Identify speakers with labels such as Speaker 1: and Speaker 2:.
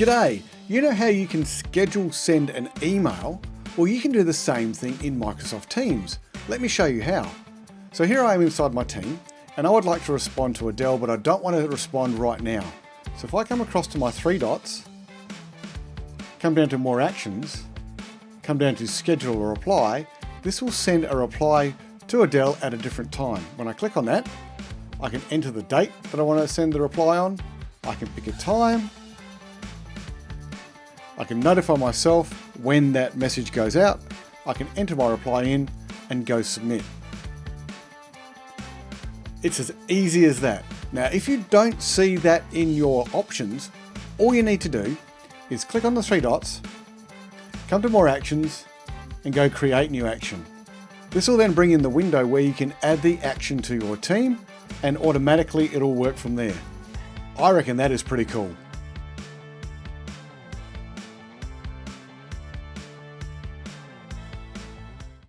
Speaker 1: G'day! You know how you can schedule send an email? Well, you can do the same thing in Microsoft Teams. Let me show you how. So here I am inside my team, and I would like to respond to Adele, but I don't want to respond right now. So if I come across to my three dots, come down to more actions, come down to schedule a reply, this will send a reply to Adele at a different time. When I click on that, I can enter the date that I want to send the reply on. I can pick a time. I can notify myself when that message goes out. I can enter my reply in and go submit. It's as easy as that. Now, if you don't see that in your options, all you need to do is click on the three dots, come to more actions, and go create new action. This will then bring in the window where you can add the action to your team, and automatically it'll work from there. I reckon that is pretty cool.